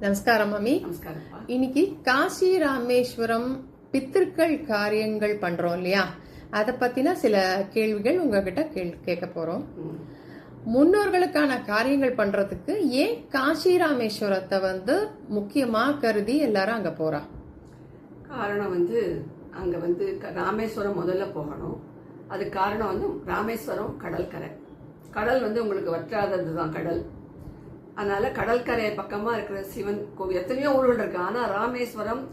நமஸ்காரம் மம்மி. நமஸ்காரப்பா. இன்னைக்கு காசி ராமேஸ்வரம் பித்திருக்கள் காரியங்கள் பண்றோம் இல்லையா, அதை பத்தின சில கேள்விகள் உங்ககிட்ட கேட்க போறோம். முன்னோர்களுக்கான காரியங்கள் பண்றதுக்கு ஏன் காசி ராமேஸ்வரத்தை முக்கியமா கருதி எல்லாரும் அங்க போறா? காரணம் அங்க ராமேஸ்வரம் முதல்ல போகணும். அது காரணம் ராமேஸ்வரம் கடற்கரை. கடல் உங்களுக்கு வற்றாததுதான் கடல். அதனால கடற்கரை பக்கமா இருக்கிற சிவன் கோவில் எத்தனையோ ஊர்கள் இருக்கு. ஆனா ராமேஸ்வரம்,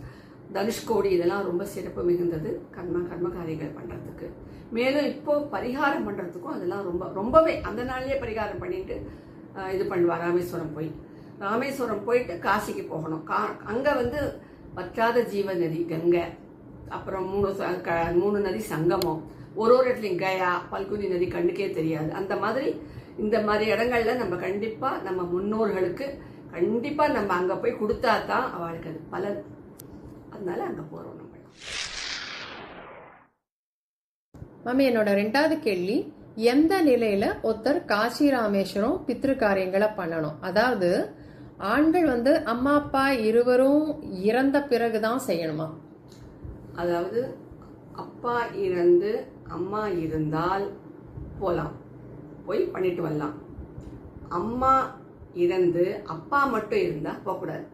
தனுஷ்கோடி இதெல்லாம் ரொம்ப சிறப்பு மிகுந்தது கர்ம காரியங்கள் பண்றதுக்கு. மேலும் இப்போ பரிகாரம் பண்றதுக்கும் அதெல்லாம் ரொம்பவே அந்த நாள்லயே பரிகாரம் பண்ணிட்டு இது பண்ணுவா. ராமேஸ்வரம் போயிட்டு காசிக்கு போகணும். அங்க வற்றாத ஜீவ நதி கங்கை, அப்புறம் மூணு நதி சங்கமம், ஒரு இடத்துலயும் கயா, பல்குனி நதி கண்ணுக்கே தெரியாது. அந்த மாதிரி இந்த மாதிரி இடங்கள்ல நம்ம கண்டிப்பா நம்ம முன்னோர்களுக்கு கண்டிப்பா நம்ம அங்க போய் கொடுத்தா தான் அவளுக்கு அது பலன். அதனால அங்க போறோம் நம்ம. மாமி, என்னோட 2வது கேள்வி, எந்த நிலையில ஒருத்தர் காசி ராமேஸ்வரம் பித்ரு காரியங்களை பண்ணணும்? அதாவது ஆண்கள் அம்மா அப்பா இருவரும் இறந்த பிறகுதான் செய்யணுமா? அதாவது அப்பா இறந்து அம்மா இருந்தால் போலாம், போய் பண்ணிட்டு வரலாம். அம்மா இறந்து அப்பா மட்டும் இருந்தா போகக்கூடாது.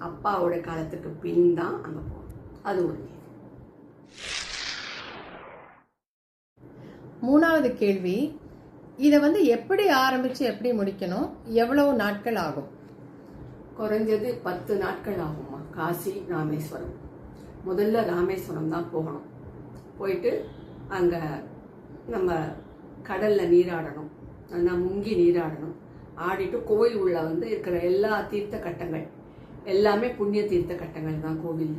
அப்பாவோட காலத்துக்கு பின் தான் அங்க போகணும். அது ஒரு. 3வது கேள்வி, இத எப்படி ஆரம்பிச்சு எப்படி முடிக்கணும்? எவ்வளவு நாட்கள் ஆகும்? குறைஞ்சது 10 நாட்கள் ஆகுமா. காசி ராமேஸ்வரம் முதல்ல ராமேஸ்வரம் தான் போகணும். போயிட்டு அங்க நம்ம கடல்ல நீராடணும், நல்லா முங்கி நீராடணும். ஆடிட்டு கோவில் உள்ள இருக்கிற எல்லா தீர்த்த கட்டங்கள் எல்லாமே புண்ணிய தீர்த்த கட்டங்கள் தான் கோவில்.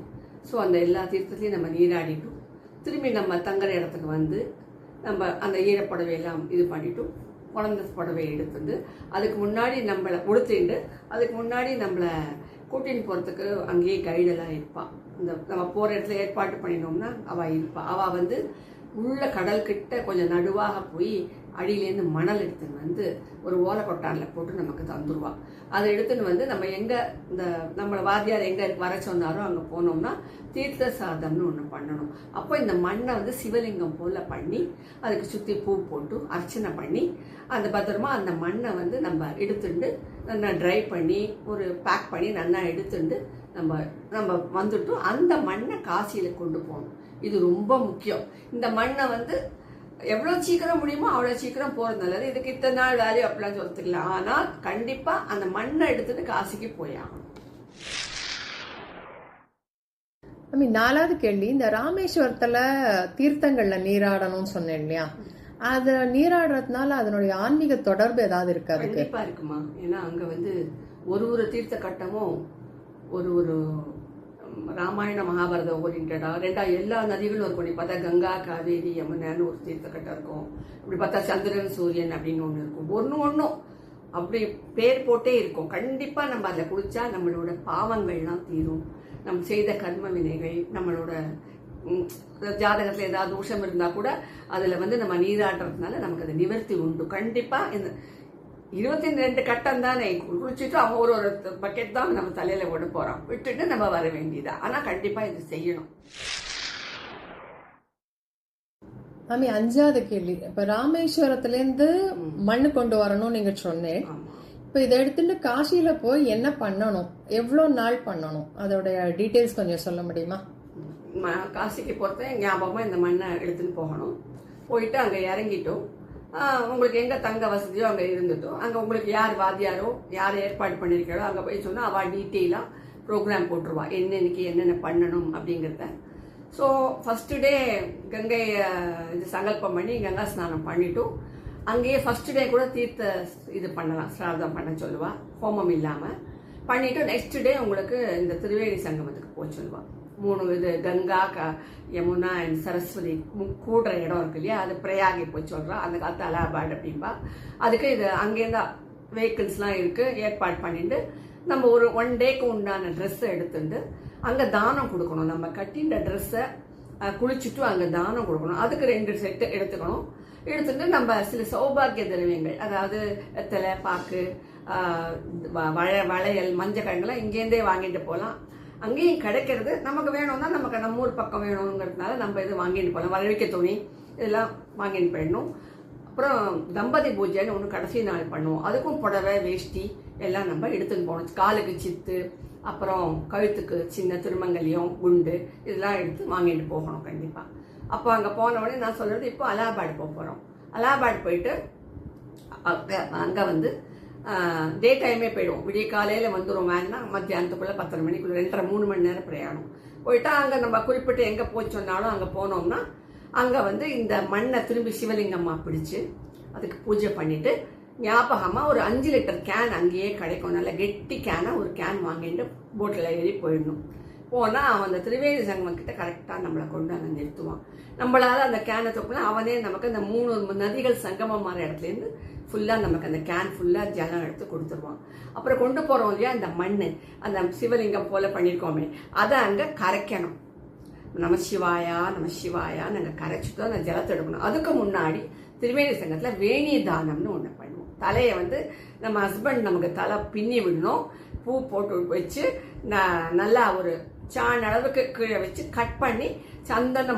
ஸோ அந்த எல்லா தீர்த்தத்தையும் நம்ம நீராடிட்டும் திரும்பி நம்ம தங்குற இடத்துக்கு நம்ம அந்த ஈரப்புடவையெல்லாம் இது பண்ணிட்டு குழந்தை புடவை எடுத்துட்டு அதுக்கு முன்னாடி நம்மளை உடுத்திட்டு அதுக்கு முன்னாடி நம்மளை கூட்டின்னு போகிறதுக்கு அங்கேயே கைடெல்லாம் இருப்பாள். இந்த நம்ம போகிற இடத்துல ஏற்பாடு பண்ணினோம்னா அவள் இருப்பாள். அவள் உள்ள கடல் கிட்ட கொஞ்சம் நடுவாக போய் அடியிலேருந்து மணல் எடுத்துன்னு ஒரு ஓலை கொட்டானில் போட்டு நமக்கு தந்துடுவா. அதை எடுத்துன்னு நம்ம எங்கே இந்த நம்மளை வாத்தியார் எங்கே வர சொன்னாரோ அங்கே போனோம்னா தீர்த்த சாதம்னு ஒன்று பண்ணணும். அப்போ இந்த மண்ணை சிவலிங்கம் போல பண்ணி அதுக்கு சுற்றி பூ போட்டு அர்ச்சனை பண்ணி அந்த பத்திரமா அந்த மண்ணை நம்ம எடுத்துட்டு நல்லா ட்ரை பண்ணி ஒரு பேக் பண்ணி நல்லா எடுத்துட்டு நம்ம வந்துட்டோம். அந்த மண்ணை காசியில் கொண்டு போகணும். இது ரொம்ப முக்கியம். இந்த மண்ணை எவ்வளவு சீக்கிரம் முடியுமோ அவ்வளவு சீக்கிரம் போறது நல்லது. இதுக்கு இத்தனை நாள் வேல்யூ அப்படிலாம் சொல்லிக்கலாம். ஆனா கண்டிப்பா அந்த மண்ணை எடுத்துட்டு காசிக்கு போயாகணும். 4வது கேள்வி, இந்த ராமேஸ்வரத்துல தீர்த்தங்கள்ல நீராடணும்னு சொன்னேன் இல்லையா, அது நீராடுறதுனால அதனுடைய ஆன்மீக தொடர்பு ஏதாவது இருக்காது? கண்டிப்பா இருக்குமா. ஏன்னா அங்க ஒரு தீர்த்த கட்டமும் ஒரு ராமாயண மகாபாரதம் ஓரியன்டா எல்லா நதிகளும் இருக்கும். நீ பார்த்தா கங்கா, காவேரி, யமுனான்னு ஒரு தீர்த்த கட்டம் இருக்கும். இப்படி பார்த்தா சந்திரன், சூரியன் அப்படின்னு ஒண்ணு இருக்கும். ஒன்னும் அப்படி பேர் போட்டே இருக்கும். கண்டிப்பா நம்ம அதில் குளிச்சா நம்மளோட பாவங்கள்லாம் தீரும். நம்ம செய்த கர்ம வினைகள், நம்மளோட ஜாதகத்துல ஏதாவது தோஷம் இருந்தா கூட அதுல நம்ம நீராடுறதுனால நமக்கு அது நிவர்த்தி உண்டு. கண்டிப்பா இந்த 22 கட்டம் தானே குளிச்சுட்டு அவங்க ஒரு பக்கெட் தான் நம்ம தலையில விட போறோம். விட்டுட்டு நம்ம வர வேண்டியதா. ஆனா கண்டிப்பா இது செய்யணும். மாமி, 5வது கேள்வி, இப்ப ராமேஸ்வரத்துல இருந்து மண்ணு கொண்டு வரணும் நீங்க சொன்னேன். இப்ப இதை எடுத்துட்டு காசியில போய் என்ன பண்ணணும், எவ்வளவு நாள் பண்ணணும், அதோட டீடைல்ஸ் கொஞ்சம் சொல்ல முடியுமா? காசிக்கு போறத ஞாபகமா இந்த மண்ணை எடுத்துன்னு போகணும். போயிட்டு அங்க இறங்கிட்டோம். உங்களுக்கு எங்க தங்க வசதியோ அங்க இருந்துட்டோம். அங்க உங்களுக்கு யார் வாத்தியாரோ யார் ஏற்பாடு பண்ணிருக்காரோ அங்க போய் சொன்னா அவ டீட்டெயிலா ப்ரோக்ராம் போட்டுருவா, என்னன்னைக்கு என்னென்ன பண்ணணும் அப்படிங்கிறத. ஸோ ஃபர்ஸ்ட் டே கங்கை இது சங்கல்பம் பண்ணி கங்கா ஸ்நானம் பண்ணிட்டும் அங்கேயே ஃபர்ஸ்ட் டே கூட தீர்த்த இது பண்ணலாம், சிராதம் பண்ண சொல்லுவா, ஹோமம் இல்லாம பண்ணிட்டு நெக்ஸ்ட் டே உங்களுக்கு இந்த திருவேணி சங்கமத்துக்கு போய் சொல்லுவா. 3 இது கங்கா, யமுனா அண்ட் சரஸ்வதி கூடுற இடம் இருக்கு இல்லையா, அது பிரயாகி போய் சொல்றா. அந்த காலத்து அலகாபாத் அப்படின்பா. அதுக்கு இது அங்கேருந்தா வெஹிக்கிள்ஸ்லாம் இருக்கு, ஏற்பாடு பண்ணிட்டு நம்ம ஒரு 1 டேக்கு உண்டான ட்ரெஸ்ஸை எடுத்துட்டு அங்க தானம் கொடுக்கணும். நம்ம கட்டின்ற ட்ரெஸ்ஸை குளிச்சுட்டு அங்க தானம் கொடுக்கணும். அதுக்கு 2 செட்டு எடுத்துக்கணும். எடுத்துட்டு நம்ம சில சௌபாகிய திரவியங்கள், அதாவது வெத்தலை, பாக்கு, வளையல், மஞ்சள் கிழங்குலாம் இங்கேருந்தே வாங்கிட்டு போகலாம். அங்கேயும் கிடைக்கிறது. நமக்கு வேணும்னா நமக்கு நம்ம ஊர் பக்கம் வேணுங்கிறதுனால நம்ம இது வாங்கிட்டு போகலாம். வரவேற்க துணி இதெல்லாம் வாங்கிட்டு போயிடணும். அப்புறம் தம்பதி பூஜைன்னு ஒன்று கடைசி நாள் பண்ணுவோம். அதுக்கும் புடவை, வேஷ்டி எல்லாம் நம்ம எடுத்துன்னு போகணும். காலுக்கு சித்து, அப்புறம் கழுத்துக்கு சின்ன திருமங்கல்யம், குண்டு இதெல்லாம் எடுத்து வாங்கிட்டு போகணும் கண்டிப்பாக. அப்போ அங்கே போன உடனே நான் சொல்கிறது, இப்போ அலகாபாத் போக போகிறோம். அலகாபாத் போயிட்டு அங்கே வந்து டே டைமே போயிடுவோம். விடிய காலையில் வந்துடும். வேணுன்னா மத்தியானத்துக்குள்ளே 10 மணிக்குள்ளே 2.5-3 மணி நேரம் பிரயாணம். போயிட்டா அங்கே நம்ம குறிப்பிட்டு எங்கே போய் சொன்னாலும் அங்கே போனோம்னா அங்கே வந்து இந்த மண்ணை திரும்பி சிவலிங்கம்மா பிடிச்சு அதுக்கு பூஜை பண்ணிட்டு ஞாபகமாக ஒரு 5 லிட்டர் கேன் அங்கேயே கிடைக்கும். நல்ல கெட்டி கேனாக ஒரு கேன் வாங்கிட்டு போட்டில் ஏறி போயிடணும். போனால் அவன் அந்த திரிவேணி சங்கமம் கிட்ட கரெக்டாக நம்மளை கொண்டு அங்கே நிறுத்துவான். நம்மளால அந்த கேனை தூக்கினா அவனே நமக்கு அந்த 3 நதிகள் சங்கமம் மாற இடத்துலேருந்து ஃபுல்லாக நமக்கு அந்த கேன் ஃபுல்லாக ஜலம் எடுத்து கொடுத்துருவான். அப்புறம் கொண்டு போகிறோம் இல்லையா அந்த மண், அந்த சிவலிங்கம் போல பண்ணியிருக்கோமே அதை அங்கே கரைக்கணும். நம சிவாயா நம சிவாயா நாங்கள் கரைச்சிட்டு அந்த ஜலத்தை எடுக்கணும். அதுக்கு முன்னாடி திரிவேணி சங்கத்தில் வேணி தானம்னு ஒன்று பண்ணுவோம். தலையை வந்து நம்ம ஹஸ்பண்ட் நமக்கு தலை பின்னி விடணும். பூ போட்டு வச்சு நல்லா ஒரு சாண் அளவுக்கு கீழே வச்சு கட் பண்ணி சந்தன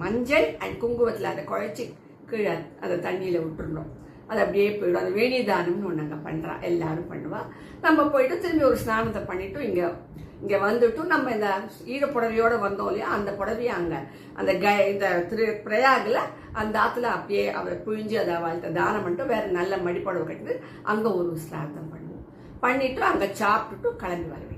மஞ்சள் அண்ட் குங்குமத்தில் அதை குழைச்சி கீழே அதை தண்ணியில் விட்டுருணும். அது அப்படியே போயிடும். அது வேணிதானம்னு ஒன்று அங்கே பண்ணுறா, எல்லாரும் பண்ணுவா. நம்ம போயிட்டு திரும்பி ஒரு ஸ்நானத்தை பண்ணிட்டு இங்கே வந்துட்டு நம்ம இந்த ஈரப்புடவையோடு வந்தோம் இல்லையா, அந்த புடவையை அங்கே அந்த இந்த பிரயாகில் அந்த ஆற்றுல அப்படியே அவரை புழிஞ்சு அதை அவள்கிட்ட தானம் பண்ணிட்டு வேறு நல்ல மடிப்புடவை கட்டிட்டு அங்கே ஒரு ஸ்நானம் பண்ணுவோம். பண்ணிட்டு அங்கே சாப்பிட்டுட்டு கிளம்பி வருவேன்.